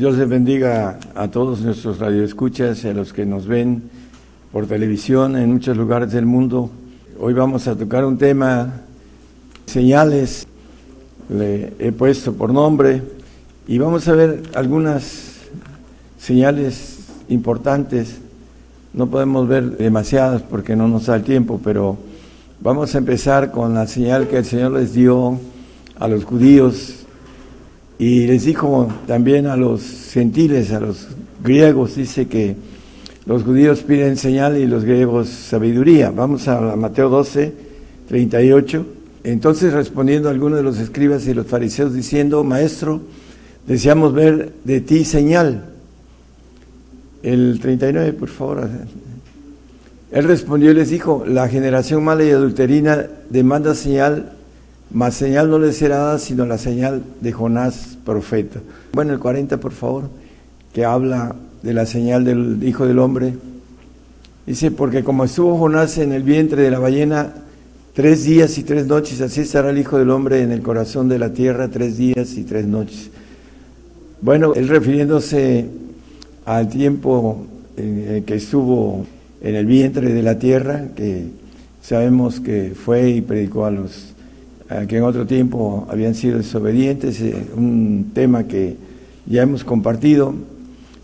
Dios les bendiga a todos nuestros radioescuchas y a los que nos ven por televisión en muchos lugares del mundo. Hoy vamos a tocar un tema, señales, le he puesto por nombre, y vamos a ver algunas señales importantes. No podemos ver demasiadas porque no nos da el tiempo, pero vamos a empezar con la señal que el Señor les dio a los judíos y les dijo también a los gentiles, a los griegos. Dice que los judíos piden señal y los griegos sabiduría. Vamos a Mateo 12, 38. Entonces respondiendo algunos de los escribas y los fariseos diciendo: Maestro, deseamos ver de ti señal. El 39, por favor. Él respondió y les dijo: la generación mala y adulterina demanda señal, mas señal no les será dada sino la señal de Jonás, profeta. Bueno, el 40, por favor, que habla de la señal del Hijo del Hombre. Dice: porque como estuvo Jonás en el vientre de la ballena 3 días y 3 noches, así estará el Hijo del Hombre en el corazón de la tierra 3 días y 3 noches. Bueno, él refiriéndose al tiempo que estuvo en el vientre de la tierra, que sabemos que fue y predicó a los que en otro tiempo habían sido desobedientes, un tema que ya hemos compartido,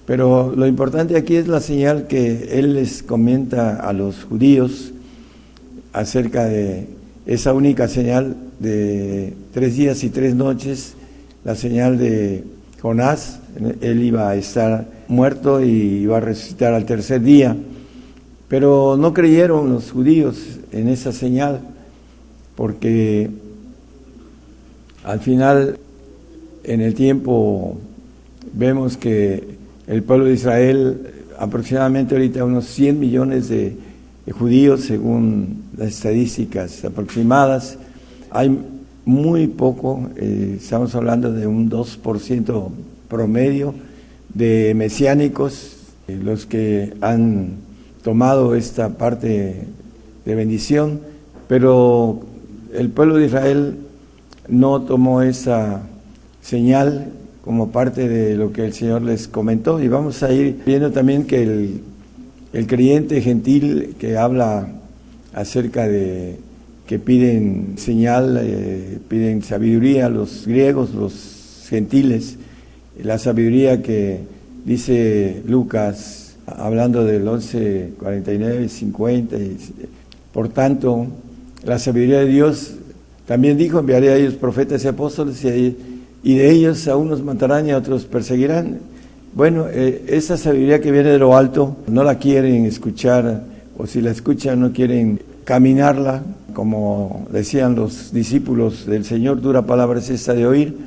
pero lo importante aquí es la señal que él les comenta a los judíos acerca de esa única señal de 3 días y 3 noches, la señal de Jonás. Él iba a estar muerto y iba a resucitar al tercer día, pero no creyeron los judíos en esa señal, porque al final, en el tiempo, vemos que el pueblo de Israel, aproximadamente ahorita unos 100 millones de judíos, según las estadísticas aproximadas, hay muy poco, estamos hablando de un 2% promedio de mesiánicos, los que han tomado esta parte de bendición, pero el pueblo de Israel no tomó esa señal como parte de lo que el Señor les comentó. Y vamos a ir viendo también que el creyente gentil que habla acerca de que piden señal, piden sabiduría, los griegos, los gentiles, la sabiduría que dice Lucas, hablando del 11, 49, 50, por tanto, la sabiduría de Dios. También dijo: enviaré a ellos profetas y apóstoles, y de ellos a unos matarán y a otros perseguirán. Bueno, esa sabiduría que viene de lo alto no la quieren escuchar, o si la escuchan no quieren caminarla, como decían los discípulos del Señor: dura palabra es esta de oír.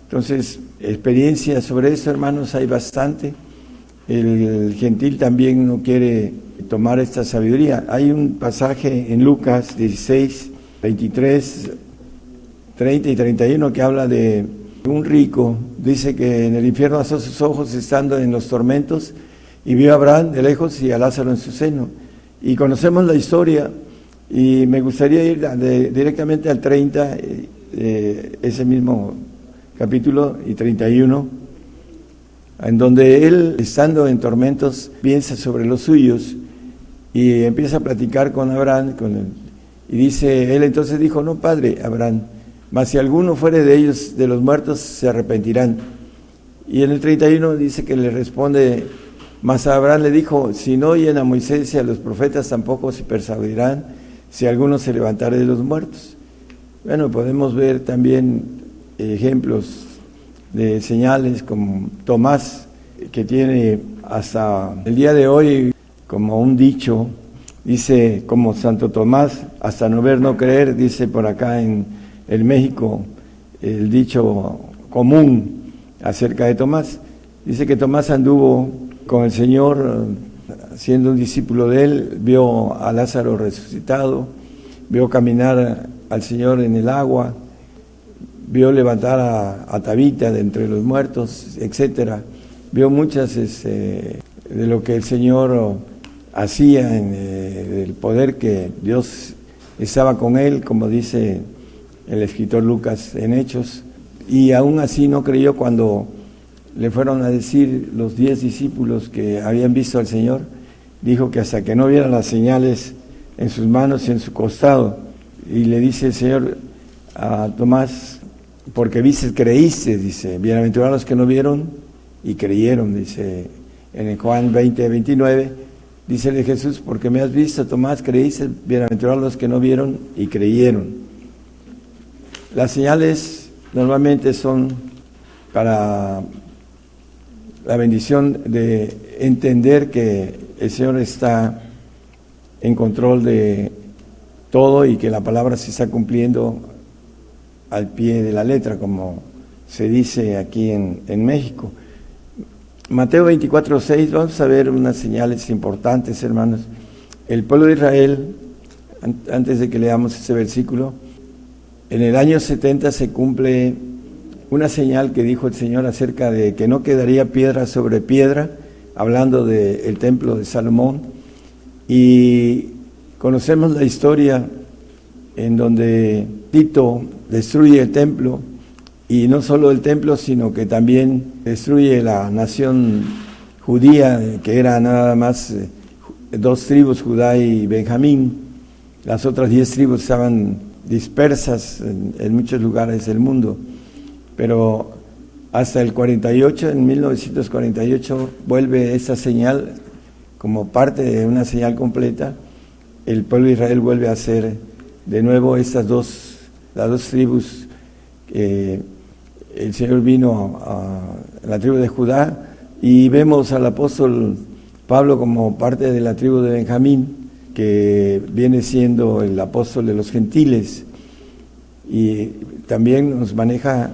Entonces, experiencia sobre eso, hermanos, hay bastante. El gentil también no quiere tomar esta sabiduría. Hay un pasaje en Lucas 16, 23, 30 y 31 que habla de un rico. Dice que en el infierno alzó sus ojos estando en los tormentos y vio a Abraham de lejos y a Lázaro en su seno. Y conocemos la historia, y me gustaría ir directamente al 30, ese mismo capítulo, y 31, en donde él, estando en tormentos, piensa sobre los suyos y empieza a platicar con Abraham, y dice, él entonces dijo: no, padre Abraham, mas si alguno fuere de ellos de los muertos, se arrepentirán. Y en el 31 dice que le responde: mas Abraham le dijo: si no oyen a Moisés y a los profetas, tampoco se persuadirán si alguno se levantare de los muertos. Bueno, podemos ver también ejemplos de señales como Tomás, que tiene hasta el día de hoy como un dicho. Dice, como Santo Tomás, hasta no ver, no creer, dice por acá en México el dicho común acerca de Tomás. Dice que Tomás anduvo con el Señor, siendo un discípulo de él, vio a Lázaro resucitado, vio caminar al Señor en el agua, vio levantar a Tabita de entre los muertos, etcétera. Vio muchas de lo que el Señor hacía, el poder que Dios estaba con él, como dice el escritor Lucas en Hechos, y aún así no creyó cuando le fueron a decir los 10 discípulos que habían visto al Señor, dijo que hasta que no vieran las señales en sus manos y en su costado. Y le dice el Señor a Tomás, porque viste, creíste, dice, bienaventurados los que no vieron y creyeron, dice en el Juan 20:29, dícele Jesús, porque me has visto, Tomás, creíste, bienaventurados los que no vieron y creyeron. Las señales normalmente son para la bendición de entender que el Señor está en control de todo y que la palabra se está cumpliendo al pie de la letra, como se dice aquí en México. Mateo 24:6, vamos a ver unas señales importantes, hermanos. El pueblo de Israel, antes de que leamos ese versículo, en el año 70 se cumple una señal que dijo el Señor acerca de que no quedaría piedra sobre piedra, hablando del templo de Salomón. Y conocemos la historia en donde Tito destruye el templo, y no solo el templo, sino que también destruye la nación judía, que era nada más 2 tribus, Judá y Benjamín. Las otras 10 tribus estaban dispersas en muchos lugares del mundo, pero hasta el 48, en 1948, vuelve esta señal como parte de una señal completa. El pueblo de Israel vuelve a ser de nuevo las dos tribus. El Señor vino a la tribu de Judá, y vemos al apóstol Pablo como parte de la tribu de Benjamín, que viene siendo el apóstol de los gentiles, y también nos maneja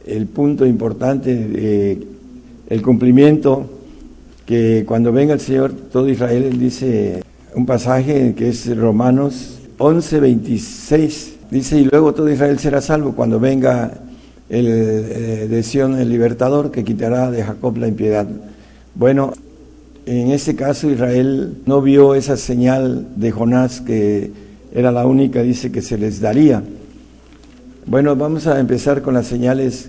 el punto importante de el cumplimiento, que cuando venga el Señor todo Israel, él dice un pasaje que es Romanos 11:26, dice, y luego todo Israel será salvo cuando venga de Sión el libertador, que quitará de Jacob la impiedad. Bueno, en este caso Israel no vio esa señal de Jonás, que era la única, dice, que se les daría. Bueno, vamos a empezar con las señales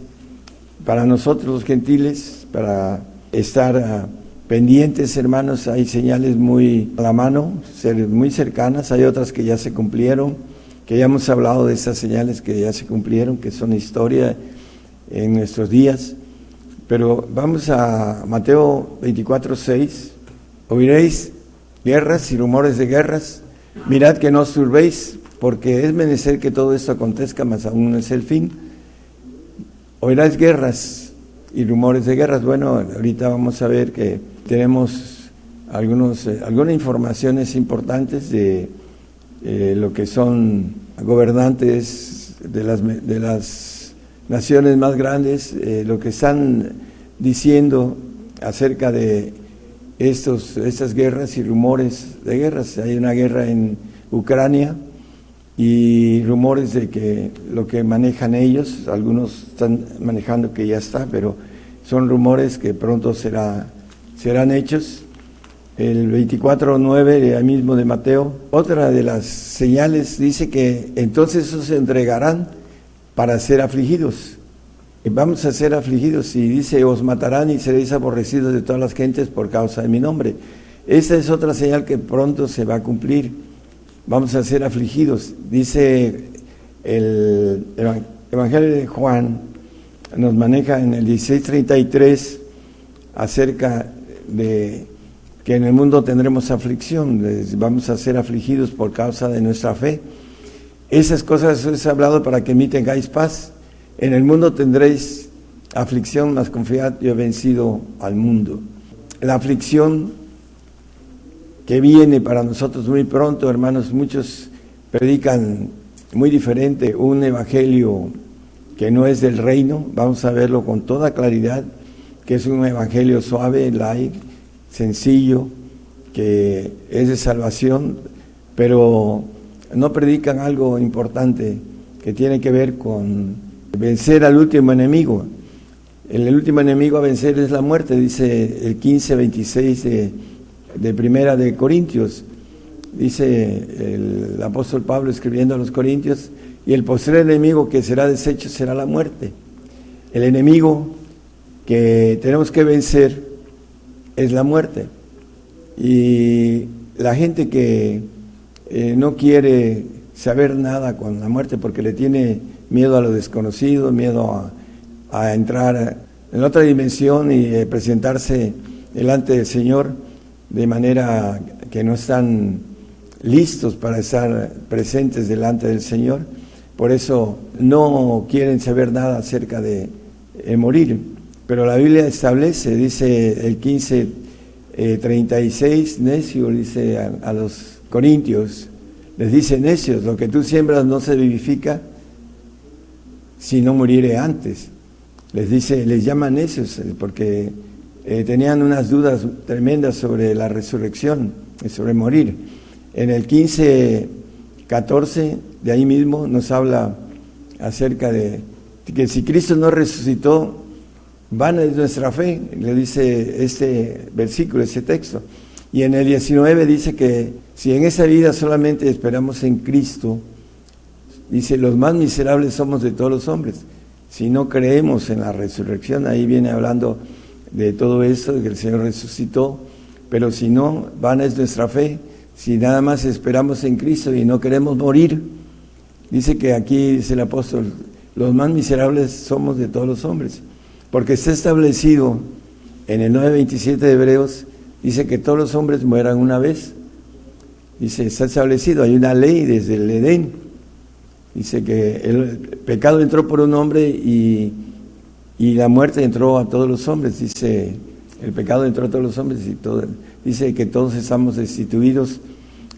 para nosotros los gentiles, para estar pendientes, hermanos. Hay señales muy a la mano, muy cercanas, hay otras que ya se cumplieron, que ya hemos hablado de esas señales que ya se cumplieron, que son historia en nuestros días. Pero vamos a Mateo 24:6. Oiréis guerras y rumores de guerras, mirad que no os turbéis, porque es menester que todo esto acontezca, mas aún no es el fin. Oiráis guerras y rumores de guerras. Bueno, ahorita vamos a ver que tenemos algunas informaciones importantes de lo que son gobernantes de las naciones más grandes, lo que están diciendo acerca de estas guerras y rumores de guerras. Hay una guerra en Ucrania y rumores de que lo que manejan ellos, algunos están manejando que ya está, pero son rumores que pronto serán hechos. El 24:9, ahí mismo de Mateo, otra de las señales dice que entonces esos se entregarán para ser afligidos. Vamos a ser afligidos, y dice, os matarán y seréis aborrecidos de todas las gentes por causa de mi nombre. Esa es otra señal que pronto se va a cumplir. Vamos a ser afligidos. Dice el Evangelio de Juan, nos maneja en el 16:33 acerca de que en el mundo tendremos aflicción, vamos a ser afligidos por causa de nuestra fe. Esas cosas os he hablado para que en mí tengáis paz. En el mundo tendréis aflicción, mas confiad, yo he vencido al mundo. La aflicción que viene para nosotros muy pronto, hermanos, muchos predican muy diferente, un evangelio que no es del reino. Vamos a verlo con toda claridad, que es un evangelio suave, light, sencillo, que es de salvación, pero no predican algo importante que tiene que ver con vencer al último enemigo. El último enemigo a vencer es la muerte, dice el 15:26 de Primera de Corintios. Dice el apóstol Pablo escribiendo a los Corintios, y el postrer enemigo que será deshecho será la muerte. El enemigo que tenemos que vencer es la muerte. Y la gente que no quiere saber nada con la muerte porque le tiene miedo a lo desconocido, miedo a entrar en otra dimensión y presentarse delante del Señor de manera que no están listos para estar presentes delante del Señor. Por eso no quieren saber nada acerca de morir. Pero la Biblia establece, dice el 15:36, necio, dice a los corintios, les dice: necios, lo que tú siembras no se vivifica si no muriere antes. Les dice, les llama necios porque tenían unas dudas tremendas sobre la resurrección y sobre morir. En el 15:14, de ahí mismo, nos habla acerca de que si Cristo no resucitó, vana es nuestra fe, le dice este versículo, ese texto. Y en el 19 dice que si en esa vida solamente esperamos en Cristo, dice, los más miserables somos de todos los hombres. Si no creemos en la resurrección, ahí viene hablando de todo esto, de que el Señor resucitó, pero si no, vana es nuestra fe. Si nada más esperamos en Cristo y no queremos morir, dice que aquí, dice el apóstol, los más miserables somos de todos los hombres. Porque está establecido en el 9:27 de Hebreos, dice que todos los hombres mueran una vez. Dice, está establecido, hay una ley desde el Edén. Dice que el pecado entró por un hombre y la muerte entró a todos los hombres. Dice, el pecado entró a todos los hombres y dice que todos estamos destituidos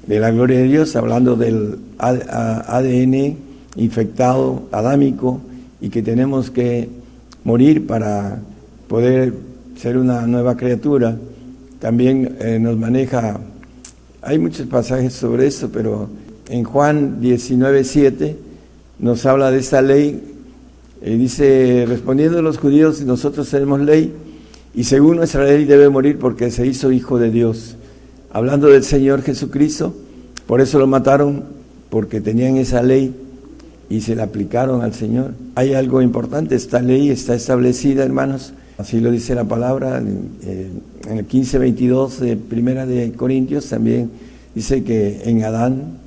de la gloria de Dios, hablando del ADN infectado, adámico, y que tenemos que morir para poder ser una nueva criatura. También nos maneja, hay muchos pasajes sobre esto, pero en Juan 19:7 nos habla de esta ley. Dice, respondiendo a los judíos, nosotros tenemos ley, y según nuestra ley debe morir porque se hizo hijo de Dios. Hablando del Señor Jesucristo, por eso lo mataron, porque tenían esa ley y se la aplicaron al Señor. Hay algo importante, esta ley está establecida, hermanos, así lo dice la palabra, en el 15:22 de Primera de Corintios también dice que en Adán,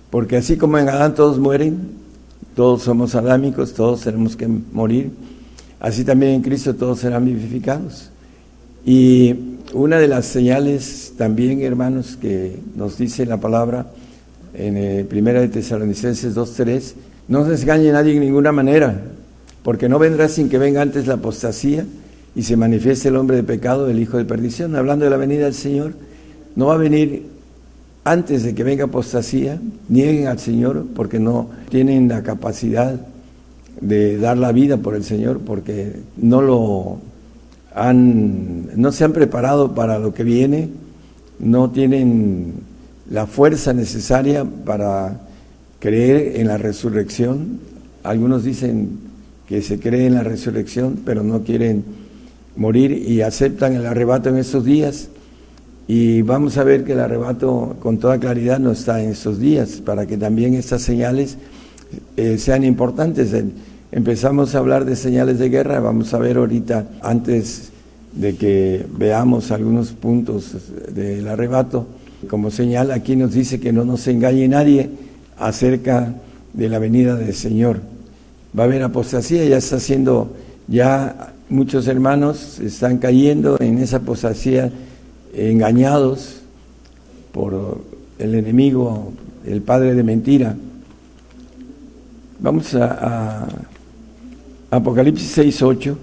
porque así como en Adán todos mueren, todos somos adámicos, todos tenemos que morir, así también en Cristo todos serán vivificados. Y una de las señales también, hermanos, que nos dice la palabra en Primera de Tesalonicenses 2:3, no se engañe nadie en ninguna manera, porque no vendrá sin que venga antes la apostasía y se manifieste el hombre de pecado, el hijo de perdición. Hablando de la venida del Señor, no va a venir antes de que venga apostasía. Nieguen al Señor porque no tienen la capacidad de dar la vida por el Señor, porque no se han preparado para lo que viene, no tienen la fuerza necesaria para creer en la resurrección. Algunos dicen que se cree en la resurrección, pero no quieren morir y aceptan el arrebato en estos días. Y vamos a ver que el arrebato con toda claridad no está en estos días, para que también estas señales sean importantes. Empezamos a hablar de señales de guerra, vamos a ver ahorita, antes de que veamos algunos puntos del arrebato, como señal aquí nos dice que no nos engañe nadie acerca de la venida del Señor. Va a haber apostasía, ya está haciendo, ya muchos hermanos están cayendo en esa apostasía, engañados por el enemigo, el padre de mentira. Vamos a Apocalipsis 6:8.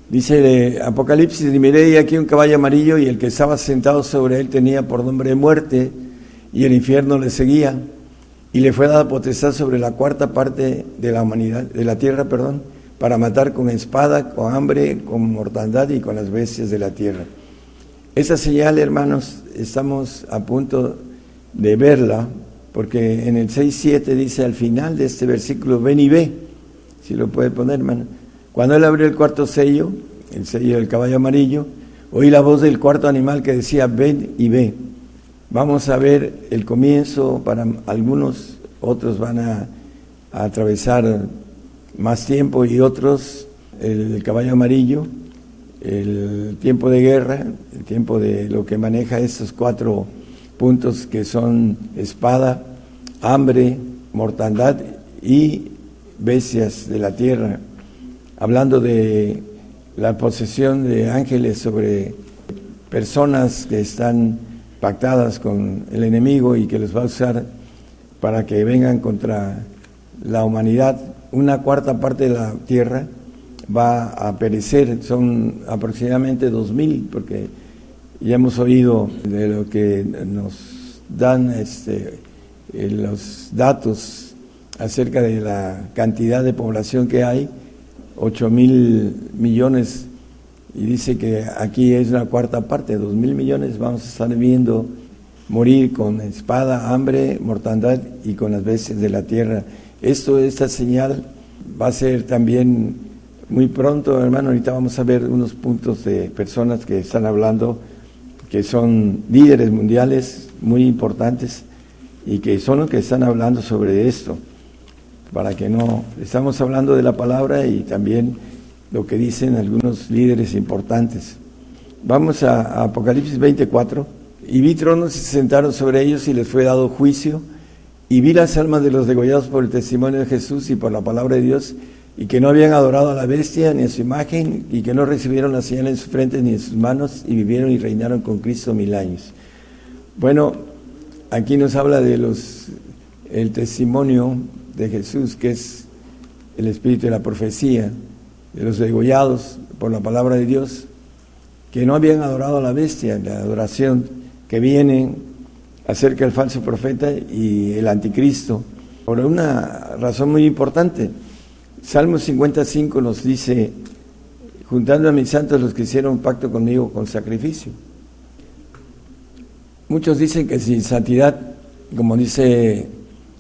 Dice de Apocalipsis, y miré y aquí un caballo amarillo, y el que estaba sentado sobre él tenía por nombre Muerte, y el infierno le seguía, y le fue dada potestad sobre la cuarta parte de la humanidad, de la tierra, para matar con espada, con hambre, con mortandad y con las bestias de la tierra. Esa señal, hermanos, estamos a punto de verla, porque en el 6:7 dice al final de este versículo, ven y ve, si lo puede poner, hermano. Cuando él abrió el cuarto sello, el sello del caballo amarillo, oí la voz del cuarto animal que decía, ven y ve. Vamos a ver el comienzo, para algunos, otros van a atravesar más tiempo y otros el caballo amarillo, el tiempo de guerra, el tiempo de lo que maneja estos 4 puntos que son espada, hambre, mortandad y bestias de la tierra, hablando de la posesión de ángeles sobre personas que están pactadas con el enemigo y que los va a usar para que vengan contra la humanidad. 1/4 parte de la tierra va a perecer, son aproximadamente 2000, porque ya hemos oído de lo que nos dan los datos acerca de la cantidad de población que hay, 8,000 millones, y dice que aquí es 1/4 parte, 2,000 millones vamos a estar viendo morir con espada, hambre, mortandad y con las bestias de la tierra. Esta señal va a ser también muy pronto, hermano. Ahorita vamos a ver unos puntos de personas que están hablando, que son líderes mundiales muy importantes y que son los que están hablando sobre esto, para que no, estamos hablando de la palabra y también lo que dicen algunos líderes importantes. Vamos a Apocalipsis 24. Y vi tronos y se sentaron sobre ellos y les fue dado juicio, y vi las almas de los degollados por el testimonio de Jesús y por la palabra de Dios, y que no habían adorado a la bestia ni a su imagen, y que no recibieron la señal en sus frentes ni en sus manos, y vivieron y reinaron con Cristo 1000 años. Bueno, aquí nos habla de el testimonio de Jesús, que es el espíritu de la profecía, de los degollados por la palabra de Dios, que no habían adorado a la bestia, la adoración que viene acerca del falso profeta y el anticristo, por una razón muy importante. Salmo 55 nos dice: juntando a mis santos los que hicieron un pacto conmigo con sacrificio. Muchos dicen que sin santidad, como dice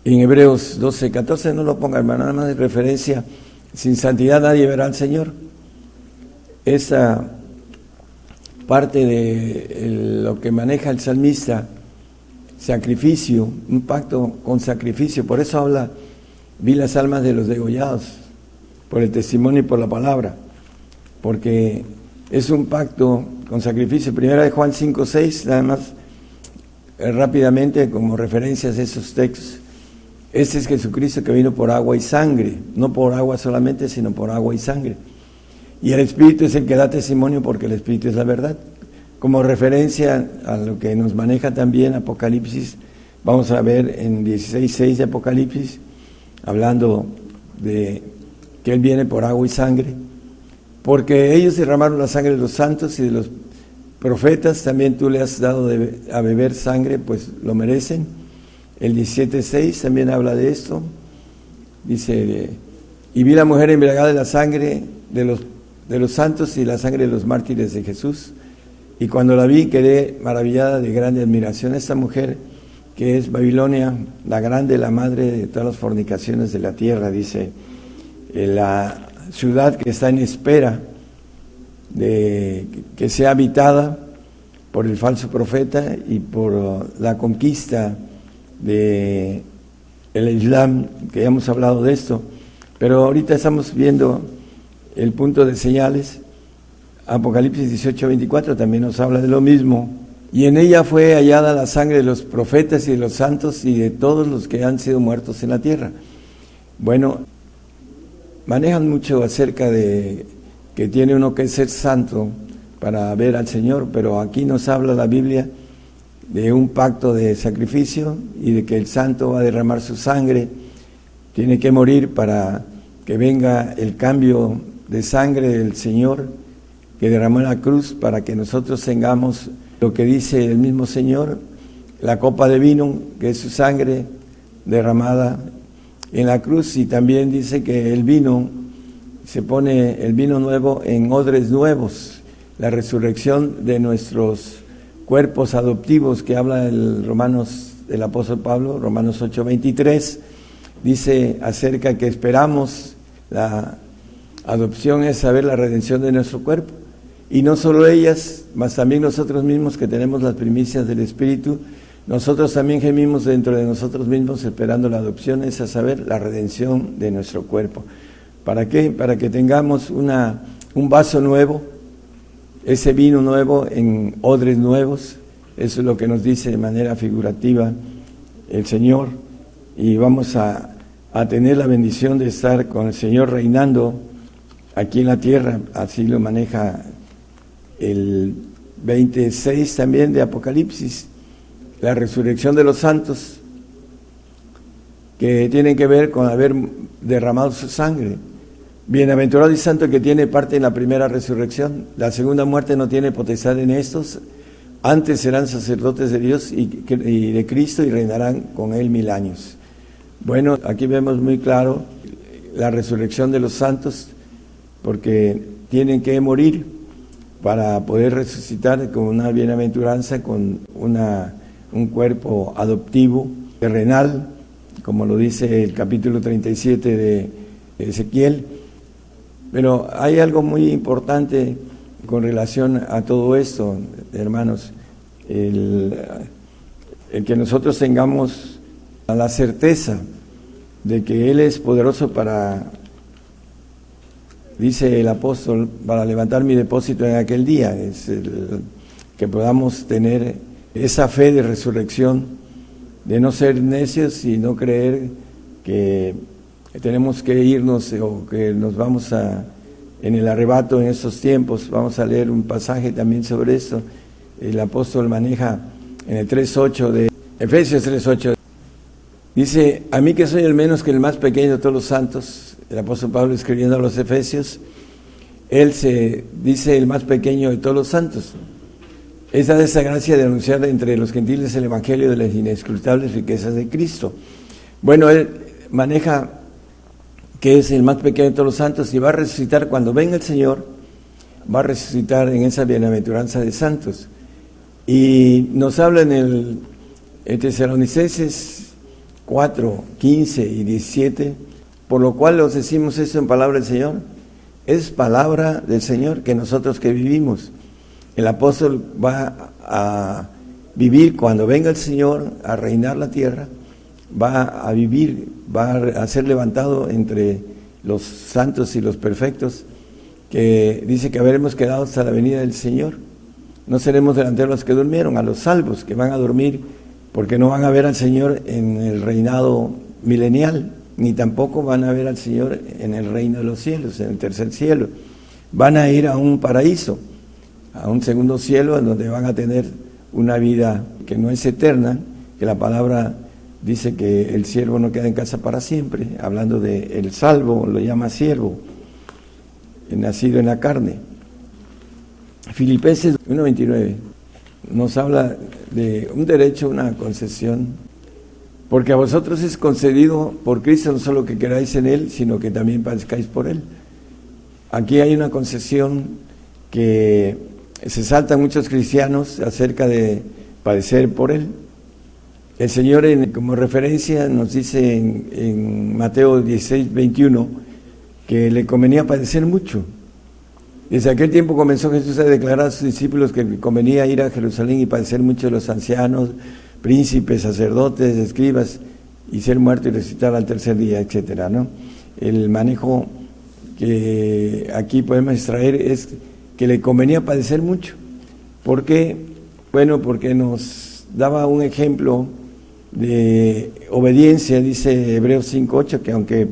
en Hebreos 12:14, no lo ponga, hermano, nada más de referencia, sin santidad nadie verá al Señor. Esa parte de lo que maneja el salmista, sacrificio, un pacto con sacrificio. Por eso habla: vi las almas de los degollados por el testimonio y por la palabra, porque es un pacto con sacrificio. Primera de Juan 5:6, nada más rápidamente como referencias a esos textos. Este es Jesucristo, que vino por agua y sangre, no por agua solamente, sino por agua y sangre. Y el Espíritu es el que da testimonio, porque el Espíritu es la verdad. Como referencia a lo que nos maneja también Apocalipsis, vamos a ver en 16:6 de Apocalipsis, hablando de que Él viene por agua y sangre, porque ellos derramaron la sangre de los santos y de los profetas, también tú le has dado a beber sangre, pues lo merecen. El 17:6 también habla de esto, dice: y vi la mujer embriagada de la sangre de los santos y la sangre de los mártires de Jesús, y cuando la vi quedé maravillada de grande admiración. Esta mujer, que es Babilonia, la grande, la madre de todas las fornicaciones de la tierra, dice, la ciudad que está en espera de que sea habitada por el falso profeta y por la conquista de el Islam, que ya hemos hablado de esto, pero ahorita estamos viendo el punto de señales. Apocalipsis 18:24 también nos habla de lo mismo. Y en ella fue hallada la sangre de los profetas y de los santos y de todos los que han sido muertos en la tierra. Bueno, manejan mucho acerca de que tiene uno que ser santo para ver al Señor, pero aquí nos habla la Biblia de un pacto de sacrificio y de que el santo va a derramar su sangre, tiene que morir para que venga el cambio de sangre del Señor que derramó en la cruz, para que nosotros tengamos lo que dice el mismo Señor, la copa de vino, que es su sangre derramada en la cruz. Y también dice que el vino, se pone el vino nuevo en odres nuevos, la resurrección de nuestros cuerpos adoptivos, que habla el apóstol Pablo, Romanos 8:23, dice acerca que esperamos la adopción, es saber la redención de nuestro cuerpo. Y no solo ellas, mas también nosotros mismos, que tenemos las primicias del Espíritu, nosotros también gemimos dentro de nosotros mismos esperando la adopción, es a saber la redención de nuestro cuerpo. ¿Para qué? Para que tengamos un vaso nuevo, ese vino nuevo en odres nuevos. Eso es lo que nos dice de manera figurativa el Señor, y vamos a tener la bendición de estar con el Señor reinando aquí en la tierra. Así lo maneja el 26 también de Apocalipsis, la resurrección de los santos, que tienen que ver con haber derramado su sangre. Bienaventurado y santo el que tiene parte en la primera resurrección. La segunda muerte no tiene potestad en estos, antes serán sacerdotes de Dios y de Cristo, y reinarán con Él 1000 años. Bueno, aquí vemos muy claro la resurrección de los santos, porque tienen que morir para poder resucitar con una bienaventuranza, con un cuerpo adoptivo, terrenal, como lo dice el capítulo 37 de Ezequiel. Pero hay algo muy importante con relación a todo esto, hermanos, el que nosotros tengamos la certeza de que Él es poderoso para, dice el apóstol, para levantar mi depósito en aquel día. Es que podamos tener esa fe de resurrección, de no ser necios y no creer que tenemos que irnos o que nos vamos en el arrebato en estos tiempos. Vamos a leer un pasaje también sobre eso. El apóstol maneja en el 3.8 de Efesios 3.8. Dice: a mí que soy el menos que el más pequeño de todos los santos. El apóstol Pablo escribiendo a los Efesios, él se dice el más pequeño de todos los santos. Es dada esa gracia de anunciar entre los gentiles el evangelio de las inescrutables riquezas de Cristo. Bueno, él maneja que es el más pequeño de todos los santos, y va a resucitar cuando venga el Señor, va a resucitar en esa bienaventuranza de santos. Y nos habla en el Tesalonicenses 4, 15 y 17, por lo cual os decimos esto en palabra del Señor. Es palabra del Señor que nosotros que vivimos. El apóstol va a vivir cuando venga el Señor a reinar la tierra, va a vivir, va a ser levantado entre los santos y los perfectos, que dice que habremos quedado hasta la venida del Señor. No seremos delanteros a los que durmieron, a los salvos que van a dormir, porque no van a ver al Señor en el reinado milenial, ni tampoco van a ver al Señor en el reino de los cielos, en el tercer cielo. Van a ir a un paraíso, a un segundo cielo, en donde van a tener una vida que no es eterna, que la palabra dice que el siervo no queda en casa para siempre, hablando de el salvo, lo llama siervo, nacido en la carne. Filipenses 1:29 nos habla de un derecho, una concesión, porque a vosotros es concedido por Cristo no solo que queráis en Él, sino que también padezcáis por Él. Aquí hay una concesión que se saltan muchos cristianos acerca de padecer por Él. El Señor, como referencia, nos dice en Mateo 16:21 que le convenía padecer mucho. Desde aquel tiempo comenzó Jesús a declarar a sus discípulos que le convenía ir a Jerusalén y padecer mucho de los ancianos, príncipes, sacerdotes, escribas, y ser muerto y resucitar al tercer día, etcétera, ¿no? El manejo que aquí podemos extraer es que le convenía padecer mucho. ¿Por qué? Bueno, porque nos daba un ejemplo de obediencia. Dice Hebreos 5:8 que aunque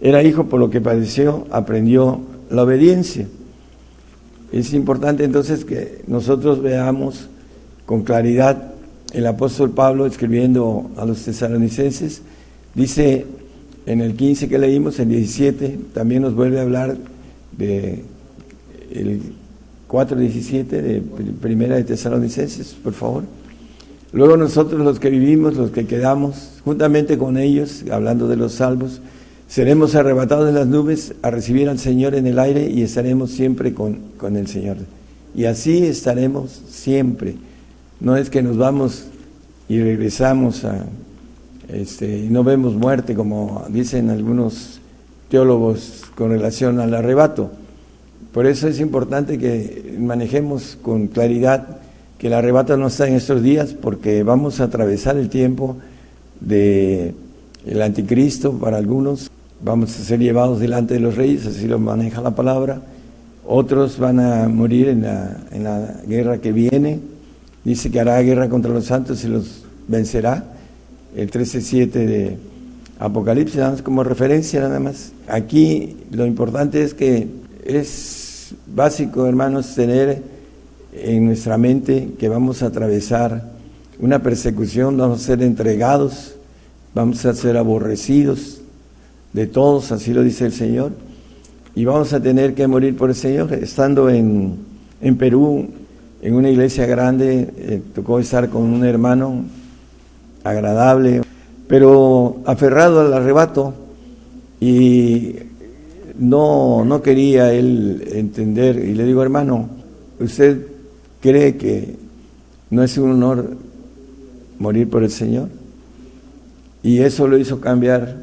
era hijo, por lo que padeció, aprendió la obediencia. Es importante entonces que nosotros veamos con claridad. El apóstol Pablo, escribiendo a los tesalonicenses, dice en el 15 que leímos, en 17, también nos vuelve a hablar de el 4:17 de primera de Tesalonicenses, por favor. Luego nosotros, los que vivimos, los que quedamos, juntamente con ellos, hablando de los salvos, seremos arrebatados en las nubes a recibir al Señor en el aire, y estaremos siempre con el Señor. Y así estaremos siempre. No es que nos vamos y regresamos y no vemos muerte, como dicen algunos teólogos con relación al arrebato. Por eso es importante que manejemos con claridad que el arrebato no está en estos días, porque vamos a atravesar el tiempo del anticristo para algunos, vamos a ser llevados delante de los reyes, así lo maneja la palabra. Otros van a morir en la guerra que viene. Dice que hará guerra contra los santos y los vencerá. El 13:7 de Apocalipsis, nada más como referencia nada más. Aquí lo importante es que es básico, hermanos, tener en nuestra mente que vamos a atravesar una persecución, vamos a ser entregados, vamos a ser aborrecidos de todos, así lo dice el Señor, y vamos a tener que morir por el Señor. Estando en Perú, en una iglesia grande, tocó estar con un hermano agradable, pero aferrado al arrebato, y no quería él entender. Y le digo: hermano, ¿usted cree que no es un honor morir por el Señor? Y eso lo hizo cambiar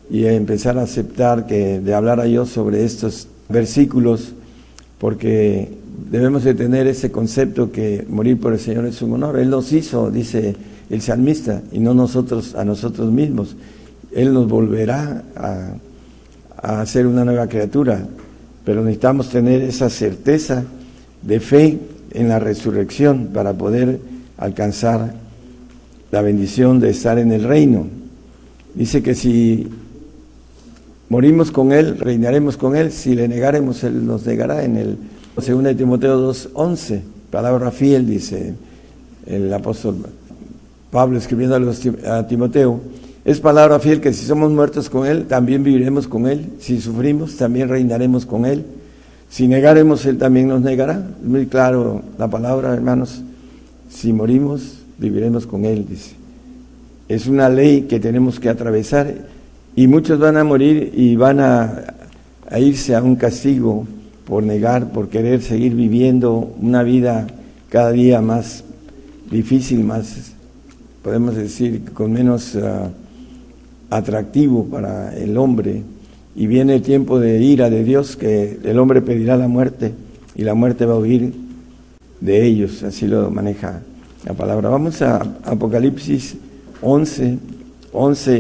y empezar a aceptar que de hablar a yo sobre estos versículos, porque debemos de tener ese concepto que morir por el Señor es un honor. Él nos hizo, dice el salmista, y no nosotros a nosotros mismos. Él nos volverá a ser una nueva criatura, pero necesitamos tener esa certeza de fe en la resurrección para poder alcanzar la bendición de estar en el reino. Dice que si morimos con Él, reinaremos con Él; si le negaremos, Él nos negará. En el 2 Timoteo 2:11, palabra fiel, dice el apóstol Pablo escribiendo a Timoteo: es palabra fiel que si somos muertos con Él, también viviremos con Él; si sufrimos, también reinaremos con Él; si negaremos, Él también nos negará. Es muy claro la palabra, hermanos. Si morimos, viviremos con Él, dice. Es una ley que tenemos que atravesar, y muchos van a morir y van a irse a un castigo por negar, por querer seguir viviendo una vida cada día más difícil, más, podemos decir, con menos atractivo para el hombre. Y viene el tiempo de ira de Dios, que el hombre pedirá la muerte y la muerte va a huir de ellos. Así lo maneja la palabra. Vamos a Apocalipsis 11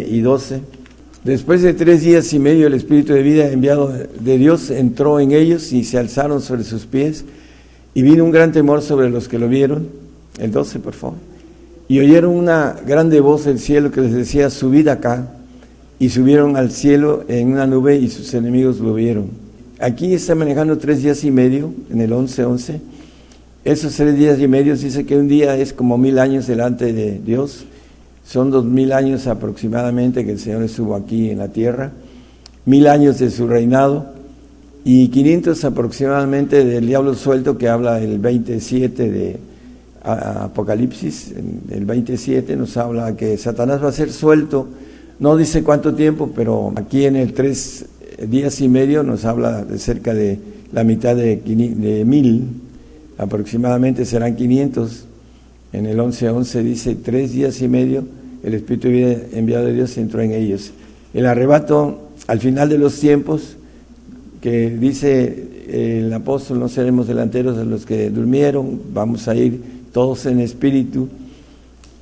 y 12. Después de 3 días y medio, el Espíritu de vida enviado de Dios entró en ellos y se alzaron sobre sus pies, y vino un gran temor sobre los que lo vieron. El 12, por favor. Y oyeron una grande voz del cielo que les decía: subid acá. Y subieron al cielo en una nube, y sus enemigos lo vieron. Aquí está manejando 3 días y medio, en el 11. Esos 3 días y medio, dice que un día es como 1000 años delante de Dios. Son 2000 años aproximadamente que el Señor estuvo aquí en la tierra, 1000 años de su reinado, y 500 aproximadamente del diablo suelto, que habla el 27 de Apocalipsis. El 27 nos habla que Satanás va a ser suelto. No dice cuánto tiempo, pero aquí en el 3 días y medio nos habla de cerca de la mitad de 1000, aproximadamente serán 500. En el 11 dice: 3 días y medio, el Espíritu de vida enviado de Dios entró en ellos. El arrebato al final de los tiempos, que dice el apóstol: no seremos delanteros de los que durmieron, vamos a ir todos en espíritu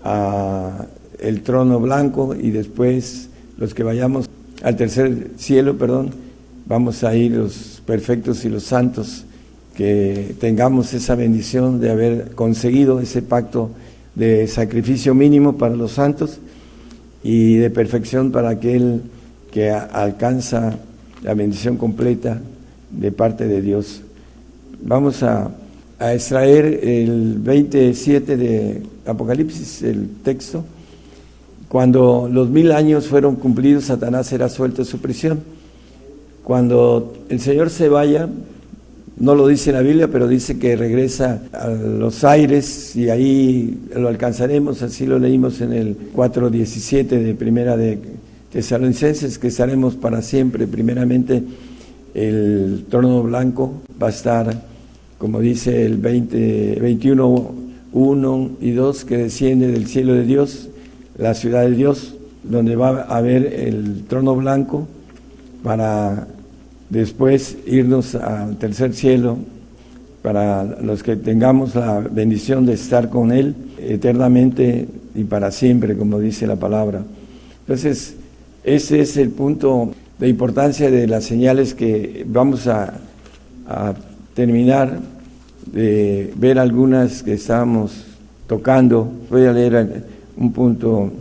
a el trono blanco, y después los que vayamos al tercer cielo, vamos a ir los perfectos y los santos, que tengamos esa bendición de haber conseguido ese pacto de sacrificio mínimo para los santos y de perfección para aquel que alcanza la bendición completa de parte de Dios. Vamos a extraer el 27 de Apocalipsis, el texto. Cuando los 1000 años fueron cumplidos, Satanás será suelto de su prisión. Cuando el Señor se vaya, no lo dice la Biblia, pero dice que regresa a los aires, y ahí lo alcanzaremos. Así lo leímos en el 4:17 de Primera de Tesalonicenses, que estaremos para siempre. Primeramente, el trono blanco va a estar, como dice el 21, 1 y 2, que desciende del cielo de Dios, la ciudad de Dios, donde va a haber el trono blanco, para después irnos al tercer cielo, para los que tengamos la bendición de estar con Él eternamente y para siempre, como dice la palabra. Entonces, ese es el punto la importancia de las señales que vamos a terminar de ver algunas que estábamos tocando. Voy a leer un punto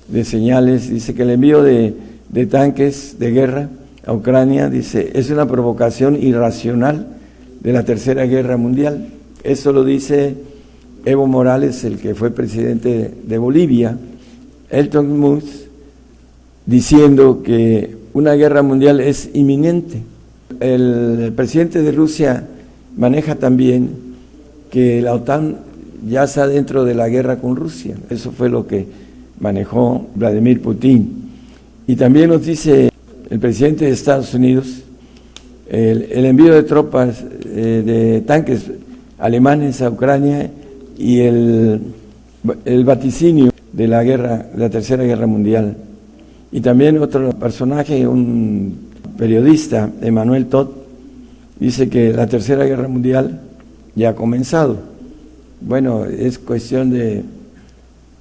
de señales. Dice que el envío de tanques de guerra a Ucrania, dice, es una provocación irracional de la Tercera Guerra Mundial. Eso lo dice Evo Morales, el que fue presidente de Bolivia, Elton Musk, diciendo que una guerra mundial es inminente. El presidente de Rusia maneja también que la OTAN ya está dentro de la guerra con Rusia. Eso fue lo que manejó Vladimir Putin. Y también nos dice el presidente de Estados Unidos el envío de tropas, de tanques alemanes a Ucrania y el vaticinio de la guerra, la Tercera Guerra Mundial. Y también otro personaje, un periodista, Emmanuel Todd, dice que la Tercera Guerra Mundial ya ha comenzado. Bueno, es cuestión de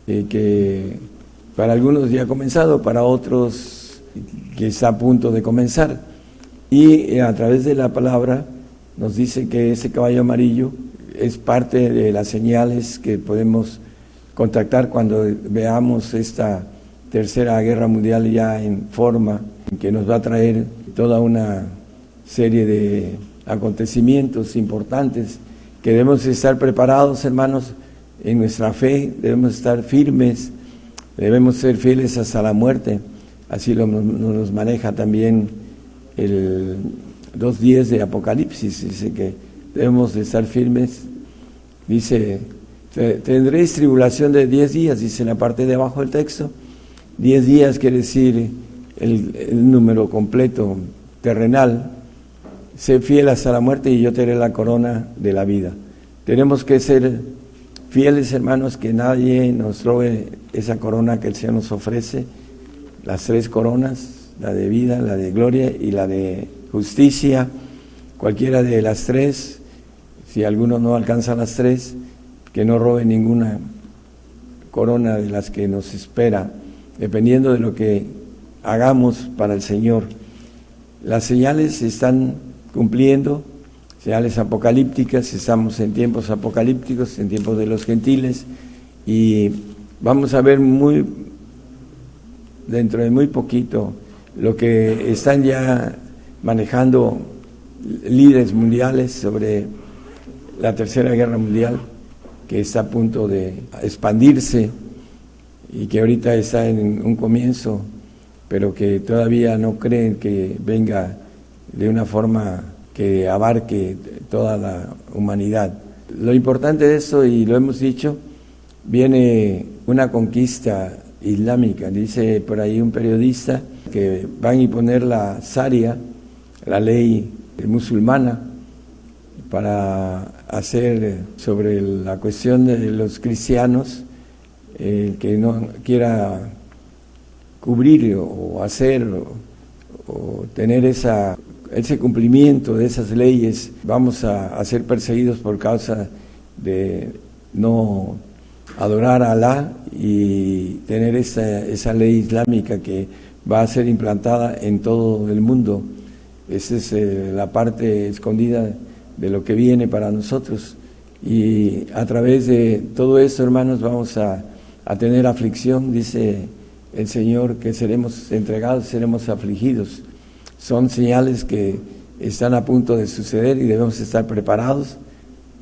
que para algunos ya ha comenzado, para otros que está a punto de comenzar. Y a través de la palabra nos dice que ese caballo amarillo es parte de las señales que podemos contactar cuando veamos esta Tercera Guerra Mundial ya en forma, que nos va a traer toda una serie de acontecimientos importantes, que debemos estar preparados, hermanos, en nuestra fe, debemos estar firmes, debemos ser fieles hasta la muerte. Así nos maneja también el 2:10 de Apocalipsis, dice que debemos de estar firmes. Dice, tendréis tribulación de 10 días, dice en la parte de abajo del texto. 10 días quiere decir el número completo terrenal. Sé fiel hasta la muerte y yo te daré la corona de la vida. Tenemos que ser fieles, hermanos, que nadie nos robe esa corona que el Señor nos ofrece, las 3 coronas, la de vida, la de gloria y la de justicia. Cualquiera de las 3, si alguno no alcanza las 3, que no robe ninguna corona de las que nos espera, dependiendo de lo que hagamos para el Señor. Las señales se están cumpliendo, señales apocalípticas, estamos en tiempos apocalípticos, en tiempos de los gentiles, y vamos a ver dentro de muy poquito lo que están ya manejando líderes mundiales sobre la Tercera Guerra Mundial, que está a punto de expandirse y que ahorita está en un comienzo, pero que todavía no creen que venga de una forma que abarque toda la humanidad. Lo importante de eso, y lo hemos dicho, viene una conquista islámica. Dice por ahí un periodista que van a imponer la Sharia, la ley musulmana, para hacer sobre la cuestión de los cristianos, que no quiera cubrir o hacer o tener ese cumplimiento de esas leyes, vamos a ser perseguidos por causa de no adorar a Alá y tener esa ley islámica que va a ser implantada en todo el mundo. Esa es la parte escondida de lo que viene para nosotros, y a través de todo esto, hermanos, vamos a tener aflicción. Dice el Señor que seremos entregados, seremos afligidos. Son señales que están a punto de suceder y debemos estar preparados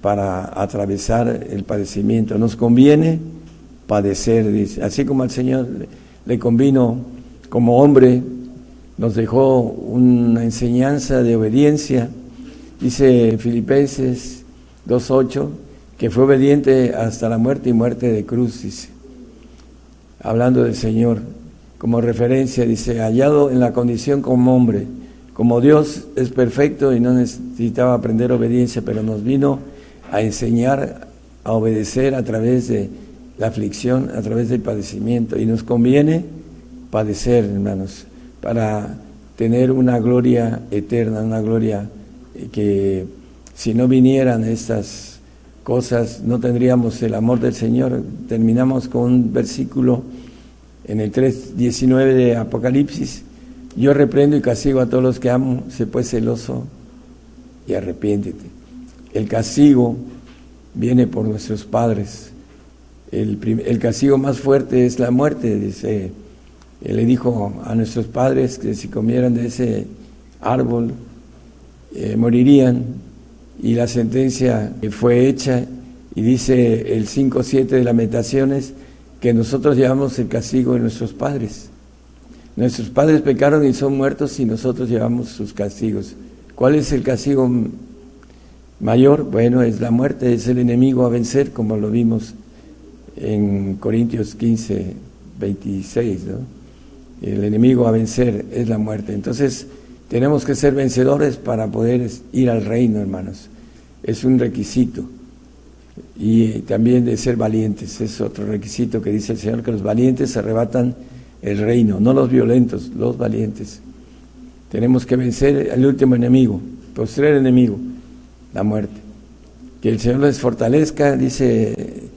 para atravesar el padecimiento. Nos conviene padecer, dice, así como al Señor le convino como hombre, nos dejó una enseñanza de obediencia. Dice Filipenses 2:8 que fue obediente hasta la muerte y muerte de cruz, dice, hablando del Señor como referencia. Dice, hallado en la condición como hombre, como Dios es perfecto y no necesitaba aprender obediencia, pero nos vino a enseñar a obedecer a través de la aflicción, a través del padecimiento, y nos conviene padecer, hermanos, para tener una gloria eterna, una gloria que si no vinieran estas cosas no tendríamos el amor del Señor. Terminamos con un versículo en el 3:19 de Apocalipsis, Yo reprendo y castigo a todos los que amo, sé pues celoso y arrepiéntete. El castigo viene por nuestros padres. El castigo más fuerte es la muerte. Dice, él le dijo a nuestros padres que si comieran de ese árbol morirían, y la sentencia fue hecha, y dice el 5:7 de Lamentaciones que nosotros llevamos el castigo de nuestros padres. Nuestros padres pecaron y son muertos y nosotros llevamos sus castigos. ¿Cuál es el castigo mayor? Bueno, es la muerte, es el enemigo a vencer, como lo vimos en Corintios 15:26, ¿no? El enemigo a vencer es la muerte. Entonces, tenemos que ser vencedores para poder ir al reino, hermanos. Es un requisito. Y también de ser valientes, es otro requisito que dice el Señor, que los valientes arrebatan el reino, no los violentos, los valientes. Tenemos que vencer al último enemigo, postrer enemigo, la muerte. Que el Señor les fortalezca, dice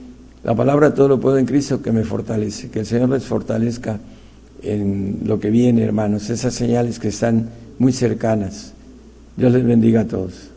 la palabra, todo lo puedo en Cristo que me fortalece. Que el Señor les fortalezca en lo que viene, hermanos, esas señales que están muy cercanas. Dios les bendiga a todos.